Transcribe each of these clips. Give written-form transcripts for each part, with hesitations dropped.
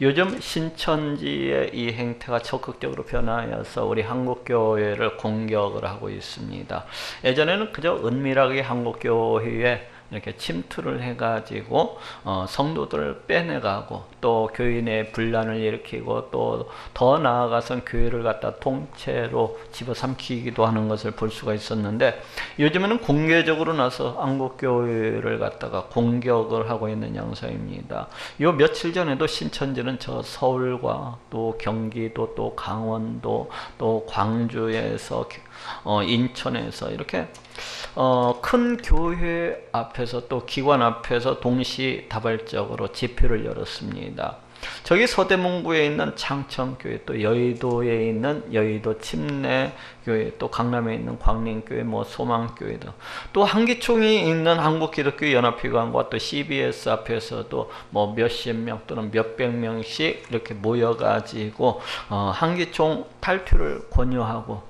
요즘 신천지의 이 행태가 적극적으로 변화하여서 우리 한국교회를 공격을 하고 있습니다. 예전에는 그저 은밀하게 한국교회에 이렇게 침투를 해가지고 성도들을 빼내가고 또 교회 내 분란을 일으키고 또 더 나아가선 교회를 갖다 통째로 집어삼키기도 하는 것을 볼 수가 있었는데, 요즘에는 공개적으로 나서 한국교회를 갖다가 공격을 하고 있는 양상입니다. 요 며칠 전에도 신천지는 저 서울과 또 경기도 또 강원도 또 광주에서 인천에서 이렇게 큰 교회 앞에서 또 기관 앞에서 동시다발적으로 집회를 열었습니다. 저기 서대문구에 있는 창천교회, 또 여의도에 있는 여의도 침례교회, 또 강남에 있는 광림교회, 소망교회 등, 또 한기총이 있는 한국기독교 연합회관과 또 CBS 앞에서도 몇십 명 또는 몇백 명씩 이렇게 모여가지고 한기총 탈퇴를 권유하고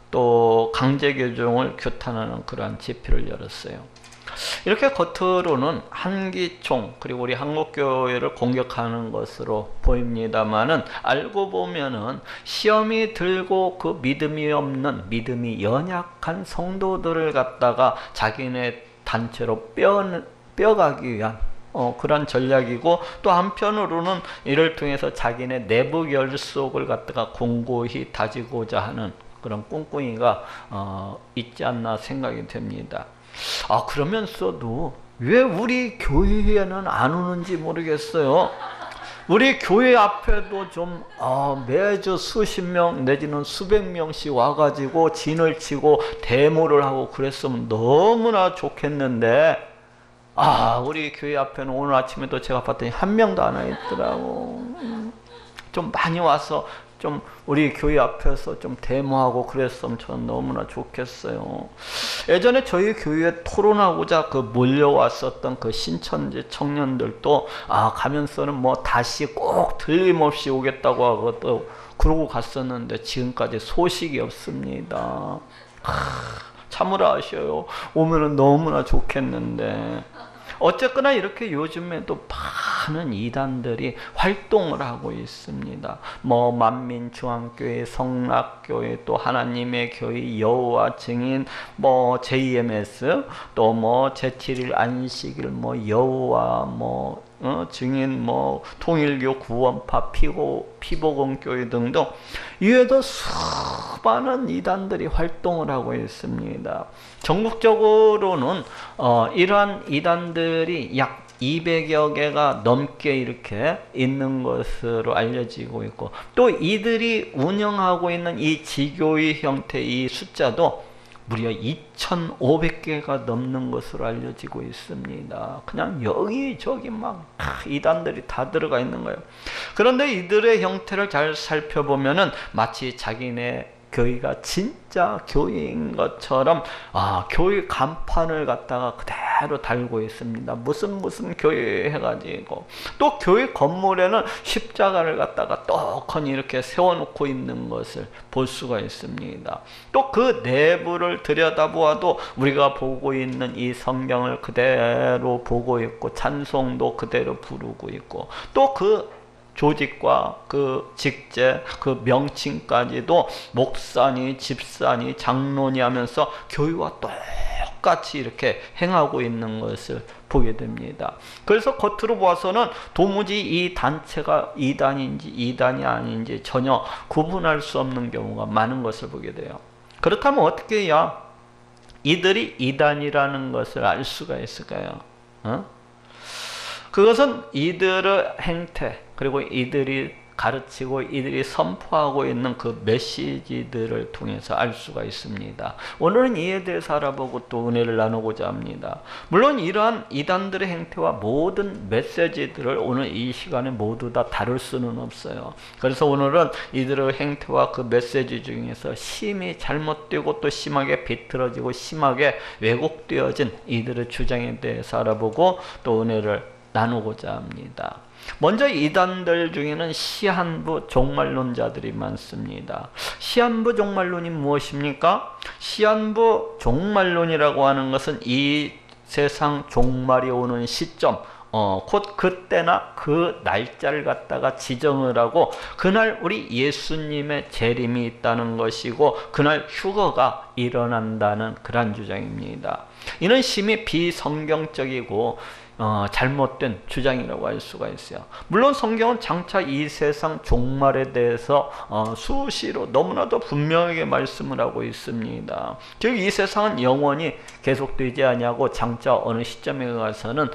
또 강제교정을 규탄하는 그러한 집회를 열었어요. 이렇게 겉으로는 한기총 그리고 우리 한국교회를 공격하는 것으로 보입니다만은, 알고 보면은 시험이 들고 그 믿음이 없는, 믿음이 연약한 성도들을 갖다가 자기네 단체로 빼어가기 위한 그런 전략이고, 또 한편으로는 이를 통해서 자기네 내부 결속을 갖다가 공고히 다지고자 하는 그런 꿍꿍이가 있지 않나 생각이 됩니다. 그러면서도 왜 우리 교회에는 안 오는지 모르겠어요. 우리 교회 앞에도 좀 매주 수십 명 내지는 수백 명씩 와가지고 진을 치고 데모를 하고 그랬으면 너무나 좋겠는데, 우리 교회 앞에는 오늘 아침에도 제가 봤더니 한 명도 안 와 있더라고. 좀 많이 와서 좀 우리 교회 앞에서 좀 데모하고 그랬으면 저는 너무나 좋겠어요. 예전에 저희 교회에 토론하고자 몰려왔었던 그 신천지 청년들도 가면서는 다시 꼭 틀림없이 오겠다고 하고 또 그러고 갔었는데 지금까지 소식이 없습니다. 참으로 아쉬워요. 오면은 너무나 좋겠는데. 어쨌거나 이렇게 요즘에도 많은 이단들이 활동을 하고 있습니다. 만민중앙교회, 성락교회, 또 하나님의 교회, 여호와 증인, JMS, 또 제7일 안식일, 여호와 증인, 통일교, 구원파, 피복음교회 등등 이외에도 수많은 이단들이 활동을 하고 있습니다. 전국적으로는 이러한 이단들이 약 200여 개가 넘게 이렇게 있는 것으로 알려지고 있고, 또 이들이 운영하고 있는 이 지교의 형태 이 숫자도 무려 2,500개가 넘는 것으로 알려지고 있습니다. 그냥 여기저기 이단들이 다 들어가 있는 거예요. 그런데 이들의 형태를 잘 살펴보면은 마치 자기네 교회가 진짜 교회인 것처럼 교회 간판을 갖다가 그대로 달고 있습니다. 무슨 교회 해가지고, 또 교회 건물에는 십자가를 갖다가 떡하니 이렇게 세워놓고 있는 것을 볼 수가 있습니다. 또 그 내부를 들여다보아도 우리가 보고 있는 이 성경을 그대로 보고 있고 찬송도 그대로 부르고 있고, 또 그 조직과 그 직제, 그 명칭까지도 목사니, 집사니, 장로니 하면서 교회와 똑같이 이렇게 행하고 있는 것을 보게 됩니다. 그래서 겉으로 보아서는 도무지 이 단체가 이단인지 이단이 아닌지 전혀 구분할 수 없는 경우가 많은 것을 보게 돼요. 그렇다면 어떻게 해야 이들이 이단이라는 것을 알 수가 있을까요? 그것은 이들의 행태, 그리고 이들이 가르치고 이들이 선포하고 있는 그 메시지들을 통해서 알 수가 있습니다. 오늘은 이에 대해서 알아보고 또 은혜를 나누고자 합니다. 물론 이러한 이단들의 행태와 모든 메시지들을 오늘 이 시간에 모두 다 다룰 수는 없어요. 그래서 오늘은 이들의 행태와 그 메시지 중에서 심히 잘못되고 또 심하게 비틀어지고 심하게 왜곡되어진 이들의 주장에 대해서 알아보고 또 은혜를 나누고자 합니다. 먼저 이단들 중에는 시한부 종말론자들이 많습니다. 시한부 종말론이 무엇입니까? 시한부 종말론이라고 하는 것은 이 세상 종말이 오는 시점, 곧 그때나 그 날짜를 갖다가 지정을 하고 그날 우리 예수님의 재림이 있다는 것이고 그날 휴거가 일어난다는 그런 주장입니다. 이는 심히 비성경적이고 잘못된 주장이라고 할 수가 있어요. 물론 성경은 장차 이 세상 종말에 대해서 수시로 너무나도 분명하게 말씀을 하고 있습니다. 즉 이 세상은 영원히 계속되지 아니하고 장차 어느 시점에 가서는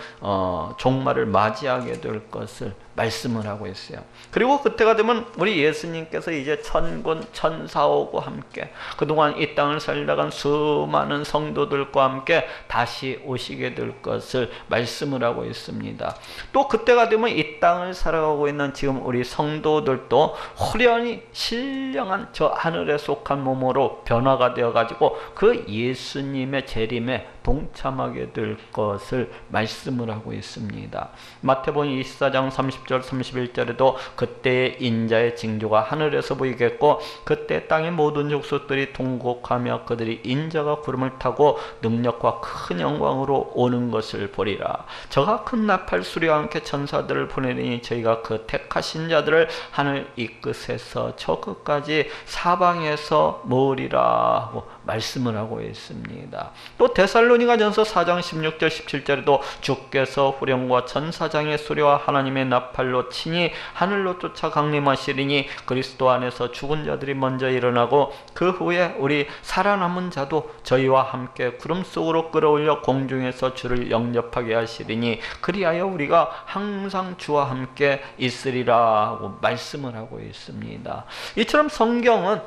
종말을 맞이하게 될 것을 말씀을 하고 있어요. 그리고 그때가 되면 우리 예수님께서 이제 천군 천사하고 함께 그동안 이 땅을 살다간 수많은 성도들과 함께 다시 오시게 될 것을 말씀을 하고 있습니다. 또 그때가 되면 이 땅을 살아가고 있는 지금 우리 성도들도 호련히 신령한 저 하늘에 속한 몸으로 변화가 되어 가지고 그 예수님의 재림에 동참하게 될 것을 말씀을 하고 있습니다. 마태복음 24장 30절 31절에도 그때의 인자의 징조가 하늘에서 보이겠고 그때 땅의 모든 족속들이 통곡하며 그들이 인자가 구름을 타고 능력과 큰 영광으로 오는 것을 보리라. 저가 큰 나팔 소리와 함께 천사들을 보내니 저희가 그 택하신 자들을 하늘 이 끝에서 저 끝까지 사방에서 모으리라 하고 말씀을 하고 있습니다. 또 데살로니가전서 4장 16절 17절에도 주께서 후령과 천사장의 소리와 하나님의 나팔로 친히 하늘로 쫓아 강림하시리니 그리스도 안에서 죽은 자들이 먼저 일어나고 그 후에 우리 살아남은 자도 저희와 함께 구름 속으로 끌어올려 공중에서 주를 영접하게 하시리니 그리하여 우리가 항상 주와 함께 있으리라 하고 말씀을 하고 있습니다. 이처럼 성경은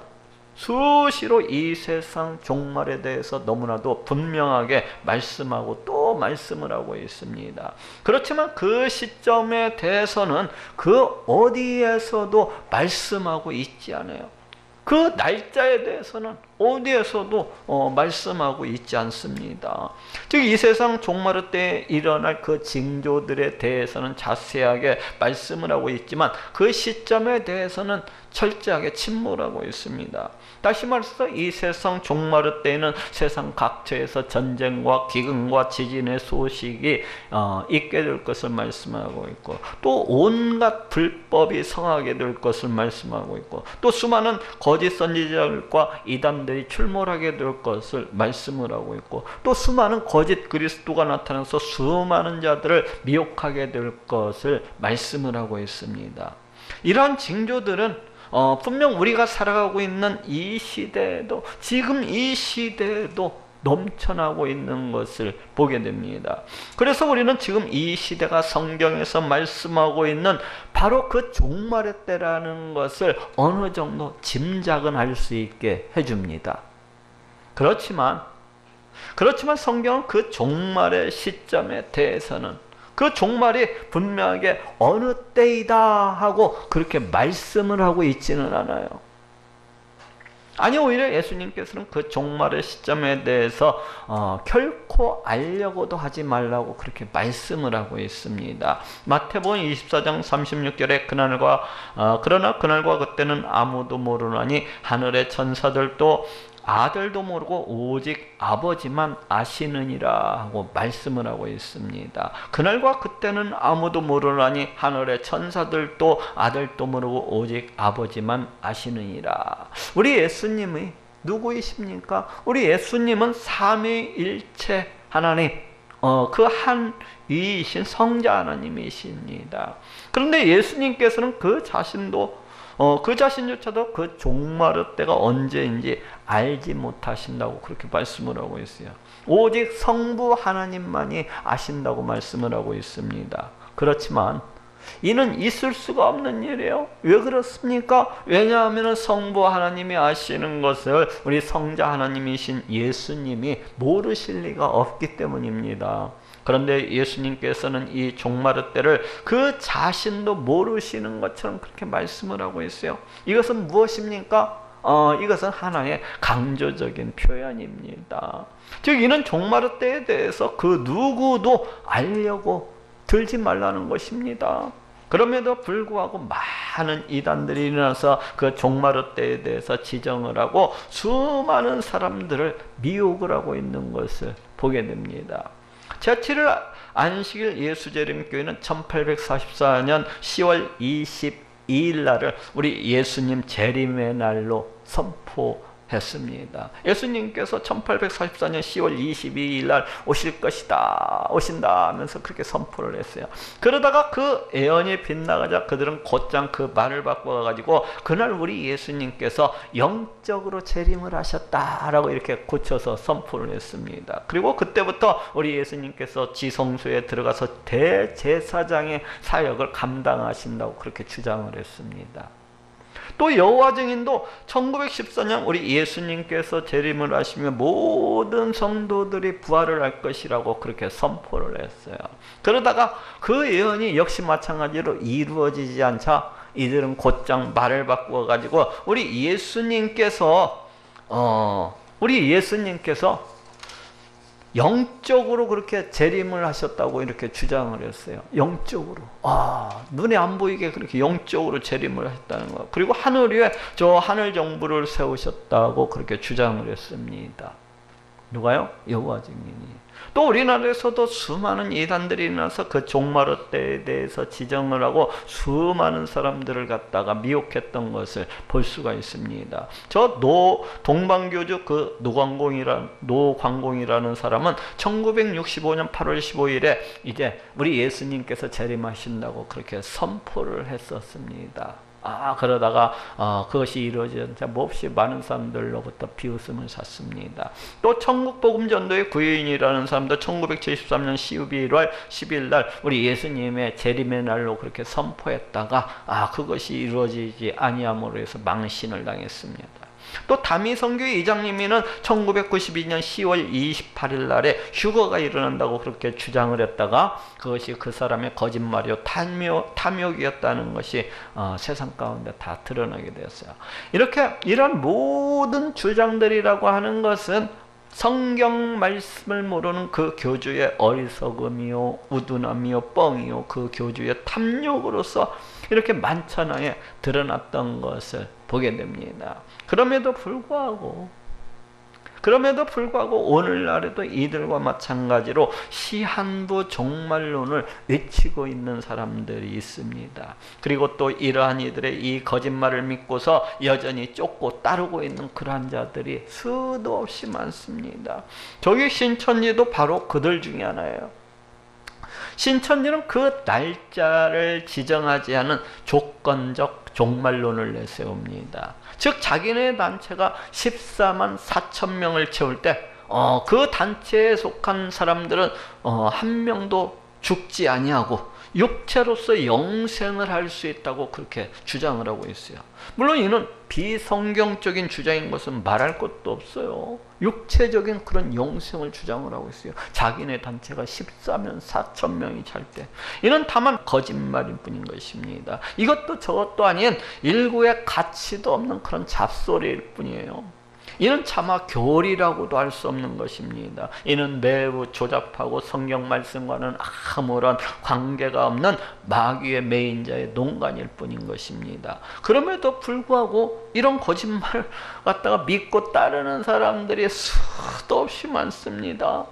수시로 이 세상 종말에 대해서 너무나도 분명하게 말씀하고 또 말씀을 하고 있습니다. 그렇지만 그 시점에 대해서는 그 어디에서도 말씀하고 있지 않아요. 그 날짜에 대해서는 어디에서도 말씀하고 있지 않습니다. 즉 이 세상 종말 때에 일어날 그 징조들에 대해서는 자세하게 말씀을 하고 있지만 그 시점에 대해서는 철저하게 침묵하고 있습니다. 다시 말해서 이 세상 종말 때에는 세상 각처에서 전쟁과 기근과 지진의 소식이 있게 될 것을 말씀하고 있고 또 온갖 불법이 성하게 될 것을 말씀하고 있고 또 수많은 거짓 선지자들과 이단들이 출몰하게 될 것을 말씀을 하고 있고 또 수많은 거짓 그리스도가 나타나서 수많은 자들을 미혹하게 될 것을 말씀을 하고 있습니다. 이러한 징조들은 분명 우리가 살아가고 있는 이 시대에도 지금 이 시대에도 넘쳐나고 있는 것을 보게 됩니다. 그래서 우리는 지금 이 시대가 성경에서 말씀하고 있는 바로 그 종말의 때라는 것을 어느 정도 짐작은 할 수 있게 해줍니다. 그렇지만 성경은 그 종말의 시점에 대해서는 그 종말이 분명하게 어느 때이다 하고 그렇게 말씀을 하고 있지는 않아요. 아니 오히려 예수님께서는 그 종말의 시점에 대해서 결코 알려고도 하지 말라고 그렇게 말씀을 하고 있습니다. 마태복음 24장 36절에 그러나 그날과 그때는 아무도 모르나니 하늘의 천사들도 아들도 모르고 오직 아버지만 아시느니라 하고 말씀을 하고 있습니다. 그날과 그때는 아무도 모르나니 하늘의 천사들도 아들도 모르고 오직 아버지만 아시느니라. 우리 예수님이 누구이십니까? 우리 예수님은 삼위일체 하나님 그 한 위이신 성자 하나님이십니다. 그런데 예수님께서는 그 자신조차도 그 종말의 때가 언제인지 알지 못하신다고 그렇게 말씀을 하고 있어요. 오직 성부 하나님만이 아신다고 말씀을 하고 있습니다. 그렇지만 이는 있을 수가 없는 일이에요. 왜 그렇습니까? 왜냐하면 성부 하나님이 아시는 것을 우리 성자 하나님이신 예수님이 모르실 리가 없기 때문입니다. 그런데 예수님께서는 이 종말의 때를 그 자신도 모르시는 것처럼 그렇게 말씀을 하고 있어요. 이것은 무엇입니까? 이것은 하나의 강조적인 표현입니다. 즉 이는 종말의 때에 대해서 그 누구도 알려고 들지 말라는 것입니다. 그럼에도 불구하고 많은 이단들이 일어나서 그 종말의 때에 대해서 지정을 하고 수많은 사람들을 미혹을 하고 있는 것을 보게 됩니다. 제7일 안식일 예수재림교회는 1844년 10월 22일 날을 우리 예수님 재림의 날로 선포했습니다. 예수님께서 1844년 10월 22일 날 오실 것이다, 오신다 하면서 그렇게 선포를 했어요. 그러다가 그 예언이 빗나가자 그들은 곧장 그 말을 바꿔가지고 그날 우리 예수님께서 영적으로 재림을 하셨다라고 이렇게 고쳐서 선포를 했습니다. 그리고 그때부터 우리 예수님께서 지성소에 들어가서 대제사장의 사역을 감당하신다고 그렇게 주장을 했습니다. 또 여호와 증인도 1914년 우리 예수님께서 재림을 하시면 모든 성도들이 부활을 할 것이라고 그렇게 선포를 했어요. 그러다가 그 예언이 역시 마찬가지로 이루어지지 않자 이들은 곧장 말을 바꾸어 가지고 우리 예수님께서 영적으로 그렇게 재림을 하셨다고 이렇게 주장을 했어요. 영적으로. 눈에 안 보이게 그렇게 영적으로 재림을 하셨다는 거. 그리고 하늘 위에 저 하늘 정부를 세우셨다고 그렇게 주장을 했습니다. 누가요? 여호와 증인이. 또 우리나라에서도 수많은 이단들이 일어나서 그 종말의 때에 대해서 지정을 하고 수많은 사람들을 갖다가 미혹했던 것을 볼 수가 있습니다. 저 동방교주 그 노광공이라는 사람은 1965년 8월 15일에 이제 우리 예수님께서 재림하신다고 그렇게 선포를 했었습니다. 그러다가 그것이 이루어지자 몹시 많은 사람들로부터 비웃음을 샀습니다. 또 천국복음전도의 구유인이라는 사람도 1973년 12월 10일 날 우리 예수님의 재림의 날로 그렇게 선포했다가 그것이 이루어지지 아니함으로 해서 망신을 당했습니다. 또 다미성교회 이장님이는 1992년 10월 28일 날에 휴거가 일어난다고 그렇게 주장을 했다가 그것이 그 사람의 거짓말이요 탐욕이었다는 것이 세상 가운데 다 드러나게 되었어요. 이런 모든 주장들이라고 하는 것은 성경 말씀을 모르는 그 교주의 어리석음이요 우둔함이요 뻥이요 그 교주의 탐욕으로서 이렇게 만천하에 드러났던 것을 보게 됩니다. 그럼에도 불구하고 오늘날에도 이들과 마찬가지로 시한부 종말론을 외치고 있는 사람들이 있습니다. 그리고 또 이러한 이들의 이 거짓말을 믿고서 여전히 쫓고 따르고 있는 그러한 자들이 수도 없이 많습니다. 저기 신천지도 바로 그들 중에 하나예요. 신천지는 그 날짜를 지정하지 않은 조건적 종말론을 내세웁니다. 즉 자기네 단체가 14만 4천 명을 채울 때 그 단체에 속한 사람들은 한 명도 죽지 아니하고 육체로서 영생을 할 수 있다고 그렇게 주장을 하고 있어요. 물론 이는 비성경적인 주장인 것은 말할 것도 없어요. 육체적인 그런 영생을 주장을 하고 있어요. 자기네 단체가 14만 4천 명이 찰 때. 이는 다만 거짓말일 뿐인 것입니다. 이것도 저것도 아닌 일구의 가치도 없는 그런 잡소리일 뿐이에요. 이는 차마 교리라고도 할 수 없는 것입니다. 이는 매우 조잡하고 성경 말씀과는 아무런 관계가 없는 마귀의 매인자의 농간일 뿐인 것입니다. 그럼에도 불구하고 이런 거짓말을 갖다가 믿고 따르는 사람들이 수도 없이 많습니다.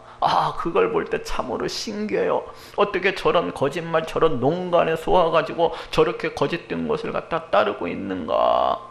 그걸 볼 때 참으로 신기해요. 어떻게 저런 거짓말, 저런 농간에 속아가지고 저렇게 거짓된 것을 갖다 따르고 있는가?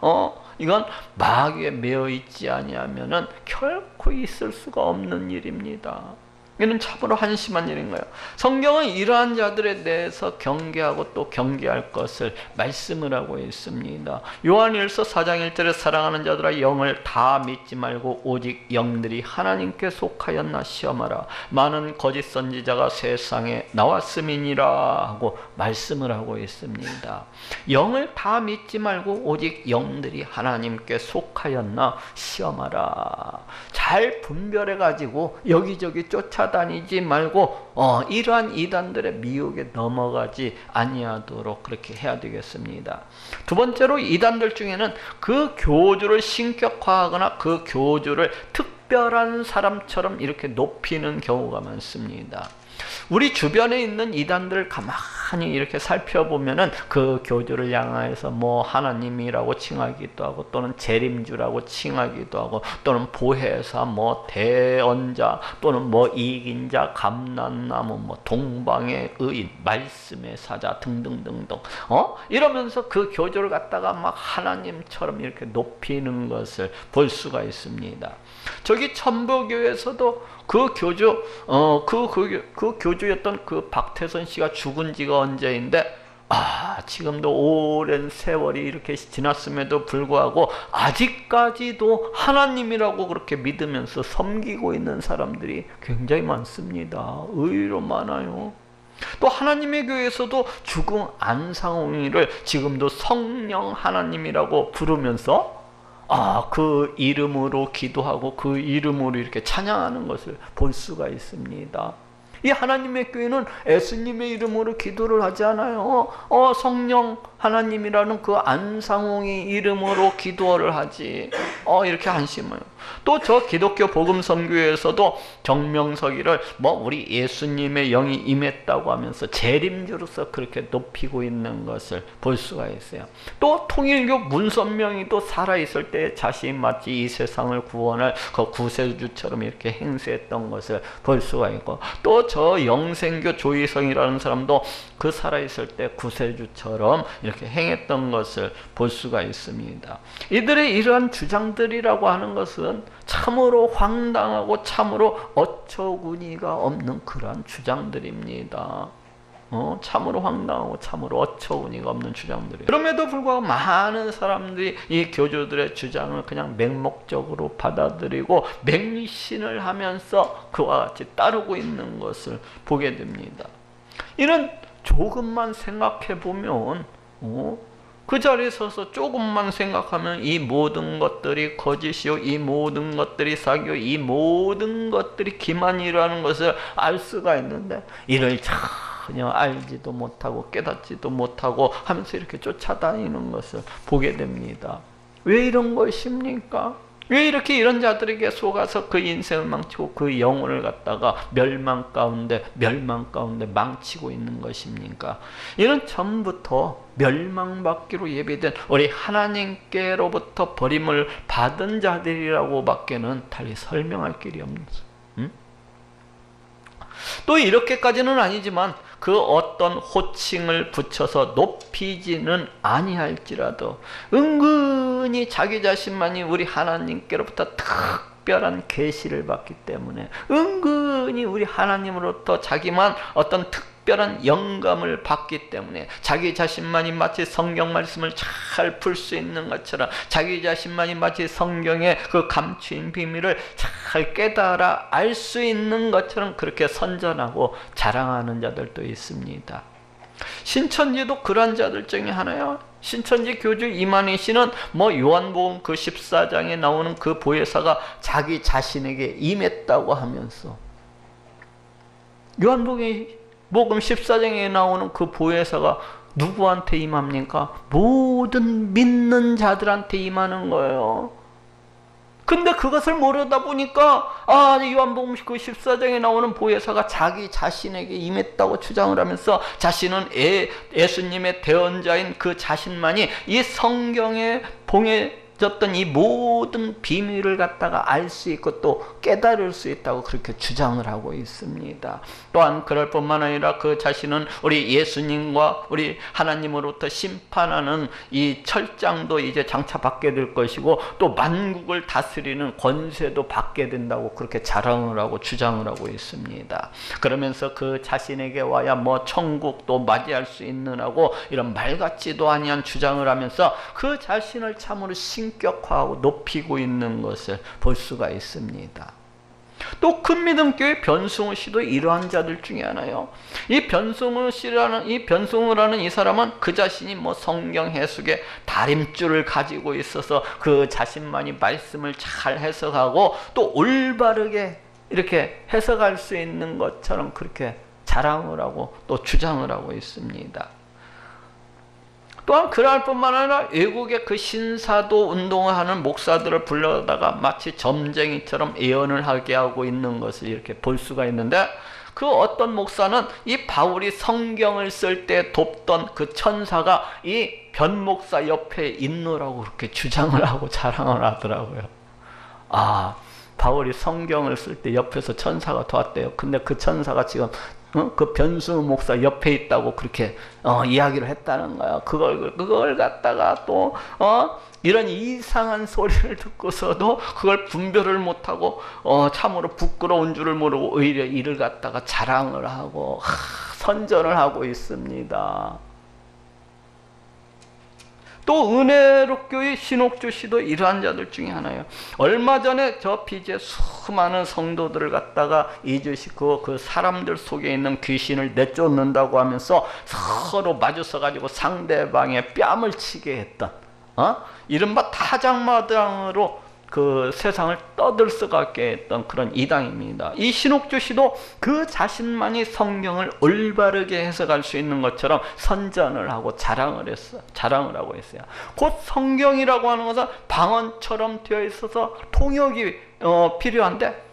이건 마귀에 매여 있지 아니하면은 결코 있을 수가 없는 일입니다. 이는 참으로 한심한 일인 거예요. 성경은 이러한 자들에 대해서 경계하고 또 경계할 것을 말씀을 하고 있습니다. 요한일서 4장 1절에 사랑하는 자들아 영을 다 믿지 말고 오직 영들이 하나님께 속하였나 시험하라. 많은 거짓 선지자가 세상에 나왔음이니라 하고 말씀을 하고 있습니다. 영을 다 믿지 말고 오직 영들이 하나님께 속하였나 시험하라. 잘 분별해 가지고 여기저기 쫓아다니지 말고 이러한 이단들의 미혹에 넘어가지 아니하도록 그렇게 해야 되겠습니다. 두 번째로 이단들 중에는 그 교주를 신격화하거나 그 교주를 특 특별한 사람처럼 이렇게 높이는 경우가 많습니다. 우리 주변에 있는 이단들을 가만히 이렇게 살펴보면은 그 교주를 향해서 뭐 하나님이라고 칭하기도 하고, 또는 재림주라고 칭하기도 하고, 또는 보혜사, 뭐 대언자, 또는 뭐 이긴자, 감난나무, 뭐 동방의 의인, 말씀의 사자 등등등등, 이러면서 그 교주를 갖다가 막 하나님처럼 이렇게 높이는 것을 볼 수가 있습니다. 저기 천부교에서도 그 교주, 그 교주였던 그 박태선 씨가 죽은 지가 언제인데, 지금도 오랜 세월이 이렇게 지났음에도 불구하고 아직까지도 하나님이라고 그렇게 믿으면서 섬기고 있는 사람들이 굉장히 많습니다. 의외로 많아요. 또 하나님의 교회에서도 죽은 안상홍이를 지금도 성령 하나님이라고 부르면서 그 이름으로 기도하고 그 이름으로 이렇게 찬양하는 것을 볼 수가 있습니다. 이 하나님의 교회는 예수님의 이름으로 기도를 하지 않아요. 성령 하나님이라는 그 안상홍이 이름으로 기도를 하지. 이렇게 안심해요. 또 저 기독교 복음선교회에서도 정명석이를 우리 예수님의 영이 임했다고 하면서 재림주로서 그렇게 높이고 있는 것을 볼 수가 있어요. 또 통일교 문선명이도 살아있을 때 자신이 마치 이 세상을 구원할 그 구세주처럼 이렇게 행세했던 것을 볼 수가 있고, 또 저 영생교 조희성이라는 사람도 그 살아있을 때 구세주처럼 이렇게 행했던 것을 볼 수가 있습니다. 이들의 이러한 주장들이라고 하는 것은 참으로 황당하고 참으로 어처구니가 없는 그러한 주장들입니다. 참으로 황당하고 참으로 어처구니가 없는 주장들이에요. 그럼에도 불구하고 많은 사람들이 이 교주들의 주장을 그냥 맹목적으로 받아들이고 맹신을 하면서 그와 같이 따르고 있는 것을 보게 됩니다. 이런 조금만 생각해 보면 그 자리에 서서 조금만 생각하면 이 모든 것들이 거짓이요, 이 모든 것들이 사기요, 이 모든 것들이 기만이라는 것을 알 수가 있는데, 이를 전혀 알지도 못하고 깨닫지도 못하고 하면서 이렇게 쫓아다니는 것을 보게 됩니다. 왜 이런 것입니까? 왜 이렇게 이런 자들에게 속아서 그 인생을 망치고 그 영혼을 갖다가 멸망 가운데 망치고 있는 것입니까? 이는 전부터 멸망받기로 예비된 우리 하나님께로부터 버림을 받은 자들이라고 밖에는 달리 설명할 길이 없는 거죠. 또 이렇게까지는 아니지만 그 어떤 호칭을 붙여서 높이지는 아니할지라도 은근히 자기 자신만이 우리 하나님께로부터 특별한 계시를 받기 때문에, 은근히 우리 하나님으로부터 자기만 어떤 특별한 영감을 받기 때문에 자기 자신만이 마치 성경 말씀을 잘 풀 수 있는 것처럼, 자기 자신만이 마치 성경의 그 감추인 비밀을 잘 깨달아 알 수 있는 것처럼 그렇게 선전하고 자랑하는 자들도 있습니다. 신천지도 그런 자들 중에 하나요. 신천지 교주 이만희 씨는 요한복음 그 14장에 나오는 그 보혜사가 자기 자신에게 임했다고 하면서, 요한복음 14장에 나오는 그 보혜사가 누구한테 임합니까? 모든 믿는 자들한테 임하는 거예요. 근데 그것을 모르다 보니까 요한복음 그 14장에 나오는 보혜사가 자기 자신에게 임했다고 주장을 하면서 자신은 예수님의 대언자인 그 자신만이 이 성경에 봉해졌던 이 모든 비밀을 갖다가 알 수 있고 또 깨달을 수 있다고 그렇게 주장을 하고 있습니다. 또한 그럴 뿐만 아니라 그 자신은 우리 예수님과 우리 하나님으로부터 심판하는 이 철장도 이제 장차 받게 될 것이고, 또 만국을 다스리는 권세도 받게 된다고 그렇게 자랑을 하고 주장을 하고 있습니다. 그러면서 그 자신에게 와야 천국도 맞이할 수 있느라고 이런 말 같지도 아니한 주장을 하면서 그 자신을 참으로 신격화하고 높이고 있는 것을 볼 수가 있습니다. 또 큰믿음교회 변승우 씨도 이러한 자들 중에 하나요. 이 변승우 하는 이 사람은 그 자신이 성경 해석의 다림줄을 가지고 있어서 그 자신만이 말씀을 잘 해석하고 또 올바르게 이렇게 해석할 수 있는 것처럼 그렇게 자랑을 하고 또 주장을 하고 있습니다. 또한 그날 뿐만 아니라 외국의 그 신사도 운동을 하는 목사들을 불러다가 마치 점쟁이처럼 예언을 하게 하고 있는 것을 이렇게 볼 수가 있는데, 그 어떤 목사는 이 바울이 성경을 쓸 때 돕던 그 천사가 이 변 목사 옆에 있노라고 그렇게 주장을 하고 자랑을 하더라고요. 아, 바울이 성경을 쓸 때 옆에서 천사가 도왔대요. 근데 그 천사가 지금 그 변수 목사 옆에 있다고 그렇게 이야기를 했다는 거야. 그걸 갖다가 또 이런 이상한 소리를 듣고서도 그걸 분별을 못하고 참으로 부끄러운 줄을 모르고 오히려 이를 갖다가 자랑을 하고 선전을 하고 있습니다. 또 은혜롭교회 신옥주 씨도 이러한 자들 중에 하나예요. 얼마 전에 저 비제 수많은 성도들을 갖다가 이주시고 그 사람들 속에 있는 귀신을 내쫓는다고 하면서 서로 마주서 가지고 상대방의 뺨을 치게 했던 이른바 타작마당으로 그 세상을 떠들썩하게 했던 그런 이당입니다. 이 신옥주 씨도 그 자신만이 성경을 올바르게 해석할 수 있는 것처럼 선전을 하고 자랑을 하고 있어요. 곧 성경이라고 하는 것은 방언처럼 되어 있어서 통역이 필요한데,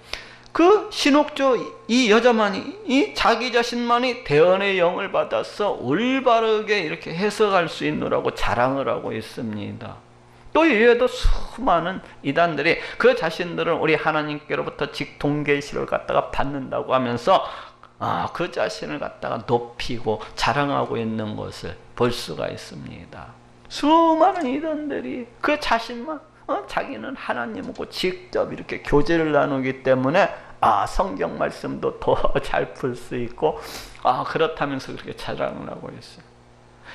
그 신옥주 이 여자만이 이 자기 자신만이 대언의 영을 받아서 올바르게 이렇게 해석할 수 있노라고 자랑을 하고 있습니다. 또 이외에도 수많은 이단들이 그 자신들은 우리 하나님께로부터 직통계시를 갖다가 받는다고 하면서 그 자신을 갖다가 높이고 자랑하고 있는 것을 볼 수가 있습니다. 수많은 이단들이 그 자신만 자기는 하나님하고 직접 이렇게 교제를 나누기 때문에 성경 말씀도 더 잘 풀 수 있고 그렇다면서 그렇게 자랑을 하고 있어요.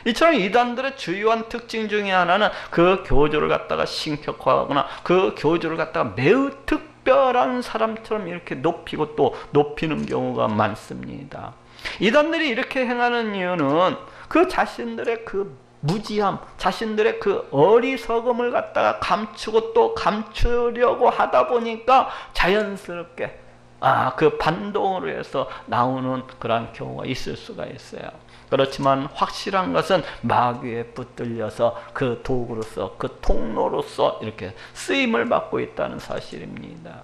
이처럼 이단들의 주요한 특징 중에 하나는 그 교주를 갖다가 신격화하거나 그 교주를 갖다가 매우 특별한 사람처럼 이렇게 높이고 또 높이는 경우가 많습니다. 이단들이 이렇게 행하는 이유는 그 자신들의 그 무지함, 자신들의 그 어리석음을 갖다가 감추고 또 감추려고 하다 보니까 자연스럽게 그 반동으로 해서 나오는 그런 경우가 있을 수가 있어요. 그렇지만 확실한 것은 마귀에 붙들려서 그 도구로서 그 통로로서 이렇게 쓰임을 받고 있다는 사실입니다.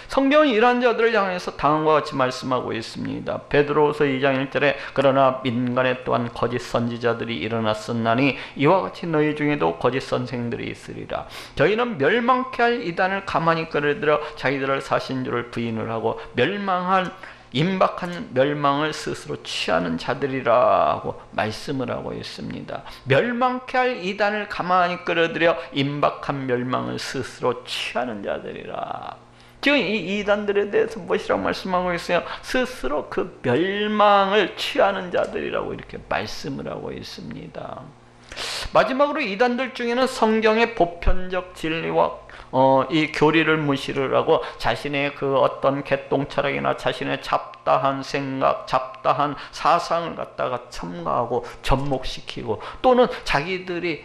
성경은 이러한 자들을 향해서 다음과 같이 말씀하고 있습니다. 베드로후서 2장 1절에 그러나 민간에 또한 거짓 선지자들이 일어났었나니 이와 같이 너희 중에도 거짓 선생들이 있으리라. 저희는 멸망케 할 이단을 가만히 끌어들여 자기들을 사신주를 부인을 하고 임박한 멸망을 스스로 취하는 자들이라고 말씀을 하고 있습니다. 멸망케 할 이단을 가만히 끌어들여 임박한 멸망을 스스로 취하는 자들이라. 지금 이 이단들에 대해서 무엇이라고 말씀하고 있어요? 스스로 그 멸망을 취하는 자들이라고 이렇게 말씀을 하고 있습니다. 마지막으로 이단들 중에는 성경의 보편적 진리와 이 교리를 무시를 하고 자신의 그 어떤 개똥 철학이나 자신의 잡다한 생각, 잡다한 사상을 갖다가 첨가하고 접목시키고 또는 자기들한테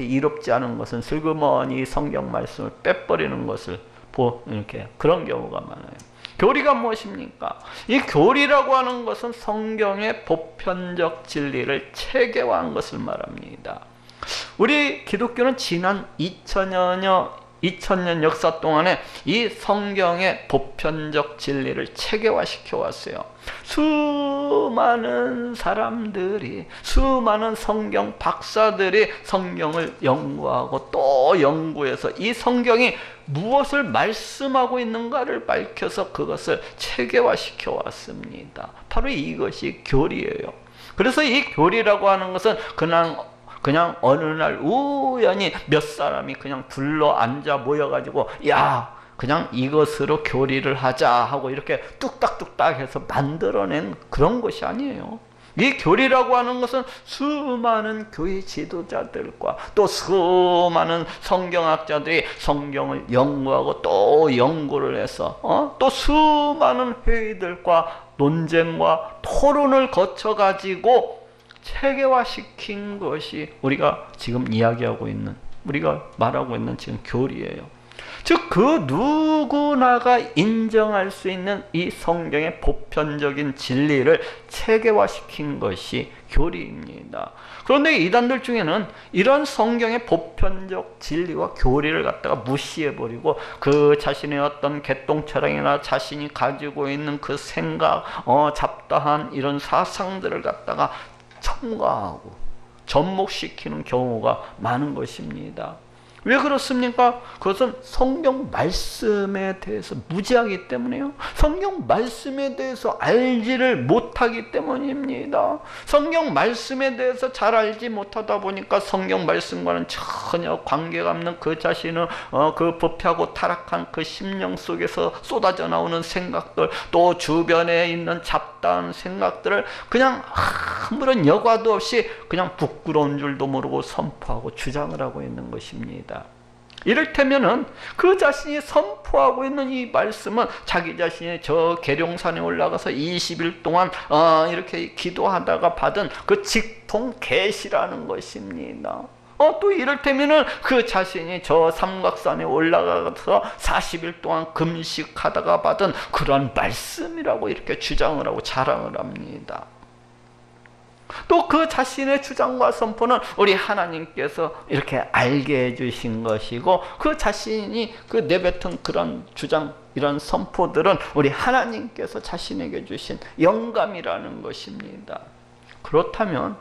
이롭지 않은 것은 슬그머니 성경 말씀을 빼버리는 것을 이렇게 그런 경우가 많아요. 교리가 무엇입니까? 이 교리라고 하는 것은 성경의 보편적 진리를 체계화한 것을 말합니다. 우리 기독교는 지난 2000년 역사 동안에 이 성경의 보편적 진리를 체계화시켜 왔어요. 수많은 사람들이, 수많은 성경 박사들이 성경을 연구하고 또 연구해서 이 성경이 무엇을 말씀하고 있는가를 밝혀서 그것을 체계화시켜 왔습니다. 바로 이것이 교리예요. 그래서 이 교리라고 하는 것은 그냥 어느 날 우연히 몇 사람이 그냥 둘러 앉아 모여가지고 그냥 이것으로 교리를 하자 하고 이렇게 뚝딱뚝딱 해서 만들어낸 그런 것이 아니에요. 이 교리라고 하는 것은 수많은 교회 지도자들과 또 수많은 성경학자들이 성경을 연구하고 또 연구를 해서 또 수많은 회의들과 논쟁과 토론을 거쳐가지고 체계화시킨 것이 우리가 지금 이야기하고 있는, 우리가 말하고 있는 지금 교리예요. 즉 그 누구나가 인정할 수 있는 이 성경의 보편적인 진리를 체계화시킨 것이 교리입니다. 그런데 이단들 중에는 이런 성경의 보편적 진리와 교리를 갖다가 무시해버리고 그 자신의 어떤 개똥철학이나 자신이 가지고 있는 그 생각, 잡다한 이런 사상들을 갖다가 첨가하고 접목시키는 경우가 많은 것입니다. 왜 그렇습니까? 그것은 성경 말씀에 대해서 무지하기 때문에요. 성경 말씀에 대해서 알지를 못하기 때문입니다. 성경 말씀에 대해서 잘 알지 못하다 보니까 성경 말씀과는 전혀 관계가 없는 그 자신은 그 부패하고 타락한 그 심령 속에서 쏟아져 나오는 생각들, 또 주변에 있는 잡다한 생각들을 그냥 아무런 여과도 없이 그냥 부끄러운 줄도 모르고 선포하고 주장을 하고 있는 것입니다. 이를테면은 그 자신이 선포하고 있는 이 말씀은 자기 자신이 저 계룡산에 올라가서 20일 동안 이렇게 기도하다가 받은 그 직통 계시라는 것입니다. 또 이를테면은 그 자신이 저 삼각산에 올라가서 40일 동안 금식하다가 받은 그런 말씀이라고 이렇게 주장을 하고 자랑을 합니다. 또 그 자신의 주장과 선포는 우리 하나님께서 이렇게 알게 해주신 것이고, 그 자신이 그 내뱉은 그런 주장, 이런 선포들은 우리 하나님께서 자신에게 주신 영감이라는 것입니다. 그렇다면,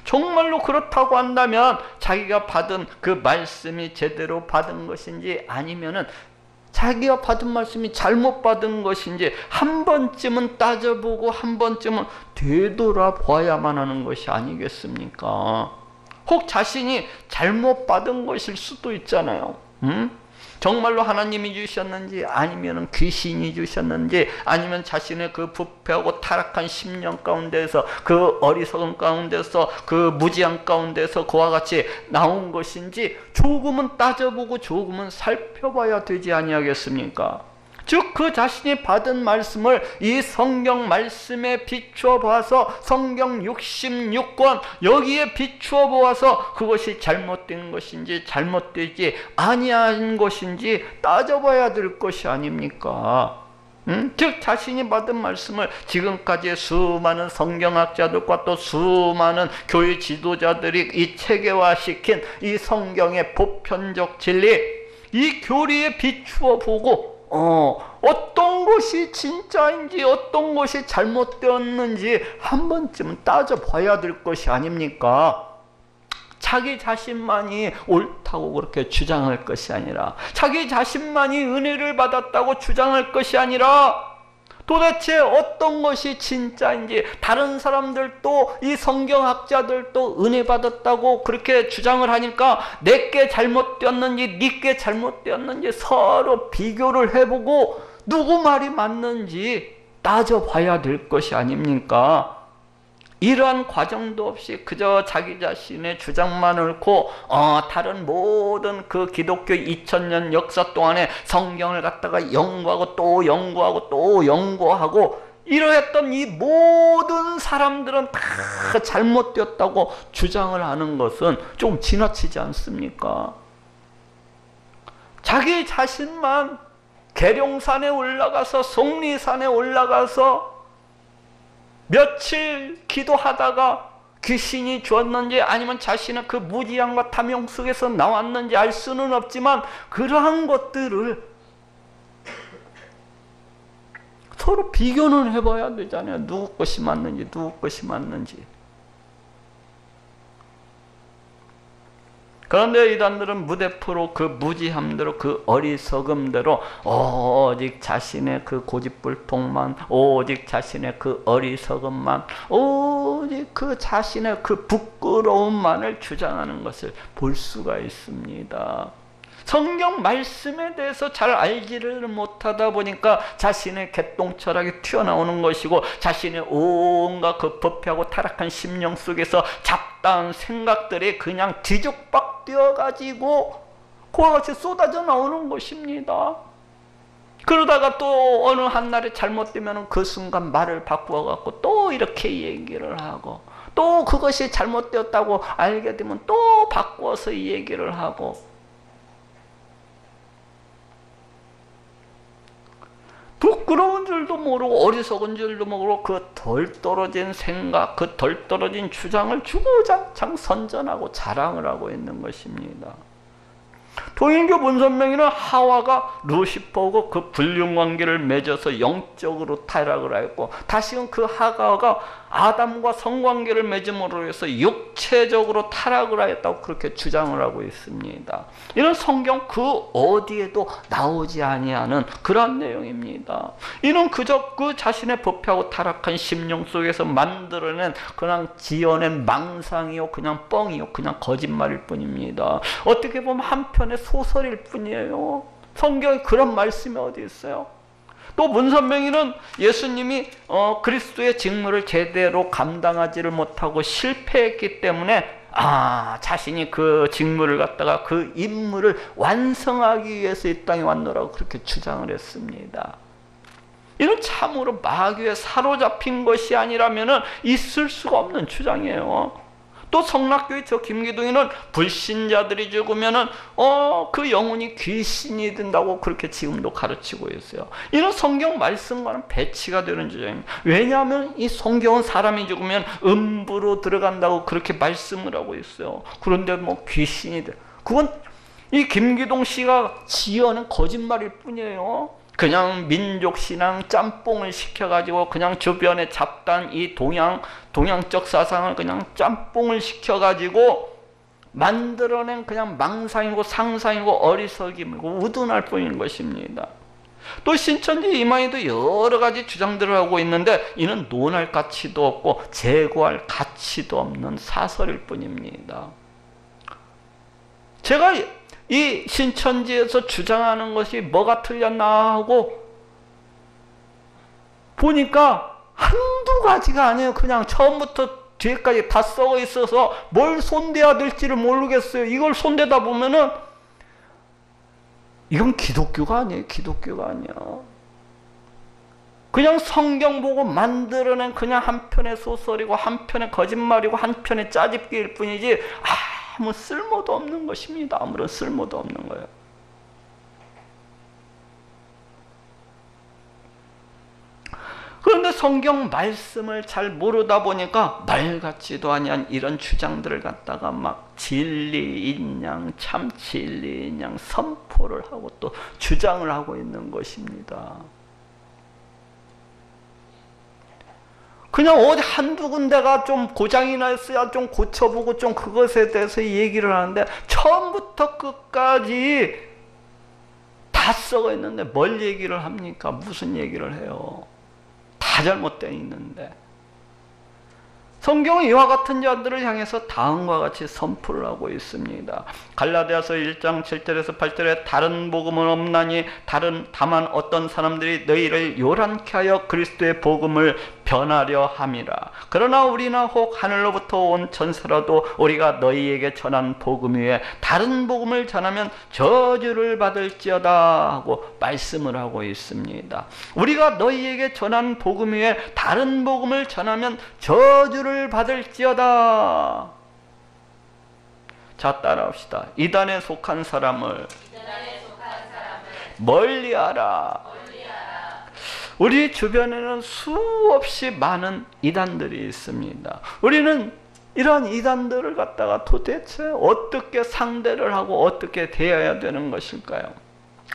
정말로 그렇다고 한다면 자기가 받은 그 말씀이 제대로 받은 것인지 아니면은 자기가 받은 말씀이 잘못 받은 것인지 한 번쯤은 따져보고 한 번쯤은 되돌아봐야만 하는 것이 아니겠습니까? 혹 자신이 잘못 받은 것일 수도 있잖아요. 정말로 하나님이 주셨는지 아니면 귀신이 주셨는지 아니면 자신의 그 부패하고 타락한 심령 가운데서 그 어리석은 가운데서 그 무지한 가운데서 그와 같이 나온 것인지 조금은 따져보고 조금은 살펴봐야 되지 아니하겠습니까? 즉 그 자신이 받은 말씀을 이 성경 말씀에 비추어 보아서 성경 66권 여기에 비추어 보아서 그것이 잘못된 것인지 잘못되지 아니한 것인지 따져봐야 될 것이 아닙니까? 즉 자신이 받은 말씀을 지금까지 수많은 성경학자들과 또 수많은 교회 지도자들이 이 체계화시킨 이 성경의 보편적 진리, 이 교리에 비추어 보고 어떤 것이 진짜인지 어떤 것이 잘못되었는지 한 번쯤은 따져봐야 될 것이 아닙니까? 자기 자신만이 옳다고 그렇게 주장할 것이 아니라, 자기 자신만이 은혜를 받았다고 주장할 것이 아니라, 도대체 어떤 것이 진짜인지, 다른 사람들도 이 성경학자들도 은혜 받았다고 그렇게 주장을 하니까 내게 잘못되었는지 네게 잘못되었는지 서로 비교를 해보고 누구 말이 맞는지 따져봐야 될 것이 아닙니까? 이러한 과정도 없이 그저 자기 자신의 주장만 옳고 다른 모든 그 기독교 2000년 역사 동안에 성경을 갖다가 연구하고 또 연구하고 또 연구하고 이러했던 이 모든 사람들은 다 잘못되었다고 주장을 하는 것은 좀 지나치지 않습니까? 자기 자신만 계룡산에 올라가서 속리산에 올라가서 며칠 기도하다가 귀신이 주었는지 아니면 자신은 그 무지함과 탐욕 속에서 나왔는지 알 수는 없지만 그러한 것들을 서로 비교는 해봐야 되잖아요. 누구 것이 맞는지 누구 것이 맞는지. 그런데 이단들은 무대포로 그 무지함대로 그 어리석음대로 오직 자신의 그 고집불통만, 오직 자신의 그 어리석음만, 오직 그 자신의 그 부끄러움만을 주장하는 것을 볼 수가 있습니다. 성경 말씀에 대해서 잘 알지를 못하다 보니까 자신의 개똥철학이 튀어나오는 것이고, 자신의 온갖 그 부패하고 타락한 심령 속에서 잡다한 생각들이 그냥 뒤죽박되어 가지고 그와 같이 쏟아져 나오는 것입니다. 그러다가 또 어느 한날에 잘못되면 그 순간 말을 바꾸어 갖고 또 이렇게 얘기를 하고, 또 그것이 잘못되었다고 알게 되면 또 바꾸어서 이 얘기를 하고, 부끄러운 줄도 모르고 어리석은 줄도 모르고 그 덜 떨어진 생각, 그 덜 떨어진 주장을 주구장창 선전하고 자랑을 하고 있는 것입니다. 통일교 문선명이는 하와가 루시퍼고 그 불륜관계를 맺어서 영적으로 타락을 했고, 다시금 그 하와가 아담과 성관계를 맺음으로 해서 육체적으로 타락을 하였다고 그렇게 주장을 하고 있습니다. 이런 성경 그 어디에도 나오지 아니하는 그러한 내용입니다. 이는 그저 그 자신의 부패하고 타락한 심령 속에서 만들어낸 그냥 지어낸 망상이요, 그냥 뻥이요, 그냥 거짓말일 뿐입니다. 어떻게 보면 한편의 소설일 뿐이에요. 성경에 그런 말씀이 어디 있어요? 또 문선명이는 예수님이 그리스도의 직무를 제대로 감당하지를 못하고 실패했기 때문에 자신이 그 직무를 갖다가 그 임무를 완성하기 위해서 이 땅에 왔노라고 그렇게 주장을 했습니다. 이는 참으로 마귀에 사로잡힌 것이 아니라면 있을 수가 없는 주장이에요. 또 성락교의 저 김기동이는 불신자들이 죽으면은 그 영혼이 귀신이 된다고 그렇게 지금도 가르치고 있어요. 이런 성경 말씀과는 배치가 되는 주장입니다. 왜냐하면 이 성경은 사람이 죽으면 음부로 들어간다고 그렇게 말씀을 하고 있어요. 그런데 뭐 귀신이 돼, 그건 이 김기동 씨가 지어낸 거짓말일 뿐이에요. 그냥 민족신앙 짬뽕을 시켜가지고 그냥 주변에 잡단 이 동양적 사상을 그냥 짬뽕을 시켜가지고 만들어낸 그냥 망상이고 상상이고 어리석임이고 우둔할 뿐인 것입니다. 또 신천지 이마에도 여러 가지 주장들을 하고 있는데 이는 논할 가치도 없고 재고할 가치도 없는 사설일 뿐입니다. 제가 이 신천지에서 주장하는 것이 뭐가 틀렸나 하고 보니까 한두 가지가 아니에요. 그냥 처음부터 뒤에까지 다 썩어 있어서 뭘 손대야 될지를 모르겠어요. 이걸 손대다 보면은 이건 기독교가 아니에요. 기독교가 아니야. 그냥 성경 보고 만들어낸 그냥 한편의 소설이고 한편의 거짓말이고 한편의 짜집기일 뿐이지 아무 쓸모도 없는 것입니다. 아무런 쓸모도 없는 거예요. 그런데 성경 말씀을 잘 모르다 보니까 말 같지도 아니한 이런 주장들을 갖다가 막 진리인 양 참 진리인 양 선포를 하고 또 주장을 하고 있는 것입니다. 그냥 어디 한두 군데가 좀 고장이 났어야 좀 고쳐보고 좀 그것에 대해서 얘기를 하는데 처음부터 끝까지 다 썩어 있는데 뭘 얘기를 합니까? 무슨 얘기를 해요? 다 잘못되어 있는데. 성경은 이와 같은 자들을 향해서 다음과 같이 선포를 하고 있습니다. 갈라디아서 1장 7절에서 8절에 다른 복음은 없나니 다만 어떤 사람들이 너희를 요란케 하여 그리스도의 복음을 변하려 함이라. 그러나 우리나 혹 하늘로부터 온 천사라도 우리가 너희에게 전한 복음 위에 다른 복음을 전하면 저주를 받을지어다 하고 말씀을 하고 있습니다. 우리가 너희에게 전한 복음 위에 다른 복음을 전하면 저주를 받을지어다. 자, 따라합시다. 이단에 속한 사람을 멀리하라. 우리 주변에는 수없이 많은 이단들이 있습니다. 우리는 이런 이단들을 갖다가 도대체 어떻게 상대를 하고 어떻게 대해야 되는 것일까요?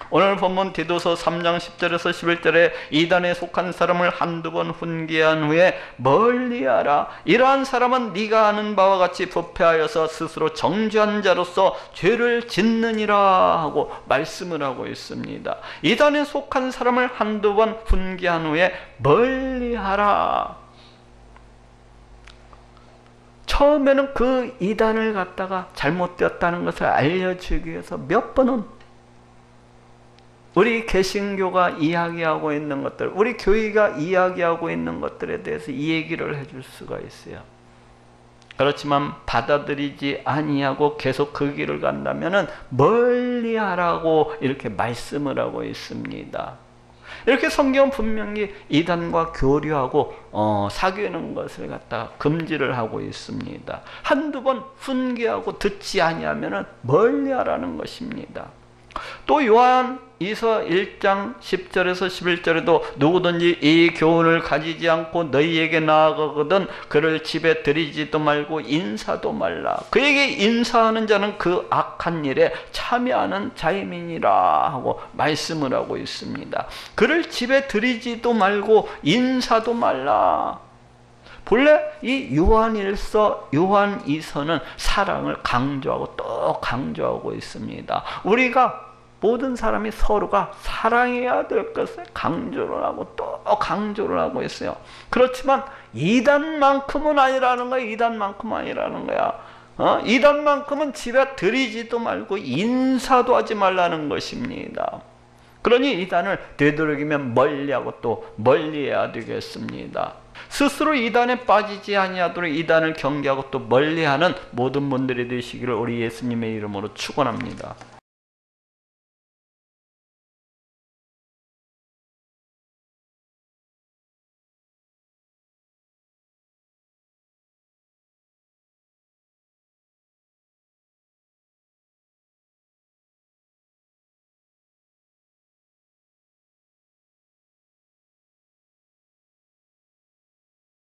오늘 본문 디도서 3장 10절에서 11절에 이단에 속한 사람을 한두 번 훈계한 후에 멀리하라. 이러한 사람은 네가 아는 바와 같이 부패하여서 스스로 정죄한 자로서 죄를 짓느니라 하고 말씀을 하고 있습니다. 이단에 속한 사람을 한두 번 훈계한 후에 멀리하라. 처음에는 그 이단을 갖다가 잘못되었다는 것을 알려주기 위해서 몇 번은 우리 개신교가 이야기하고 있는 것들, 우리 교회가 이야기하고 있는 것들에 대해서 이 얘기를 해줄 수가 있어요. 그렇지만 받아들이지 아니하고 계속 그 길을 간다면은 멀리하라고 이렇게 말씀을 하고 있습니다. 이렇게 성경 분명히 이단과 교류하고 사귀는 것을 갖다 금지를 하고 있습니다. 한두 번 훈계하고 듣지 아니하면은 멀리하라는 것입니다. 또 요한이서 1장 10절에서 11절에도 누구든지 이 교훈을 가지지 않고 너희에게 나아가거든 그를 집에 들이지도 말고 인사도 말라. 그에게 인사하는 자는 그 악한 일에 참여하는 자임이니라 하고 말씀을 하고 있습니다. 그를 집에 들이지도 말고 인사도 말라. 본래 이 요한이서는 사랑을 강조하고 또 강조하고 있습니다. 우리가 모든 사람이 서로가 사랑해야 될 것을 강조를 하고 또 강조를 하고 있어요. 그렇지만 이단만큼은 아니라는 거야. 이단만큼은 아니라는 거야. 이단만큼은 집에 들이지도 말고 인사도 하지 말라는 것입니다. 그러니 이단을 되도록이면 멀리하고 또 멀리해야 되겠습니다. 스스로 이단에 빠지지 아니하도록 이단을 경계하고 또 멀리하는 모든 분들이 되시기를 우리 예수님의 이름으로 축원합니다.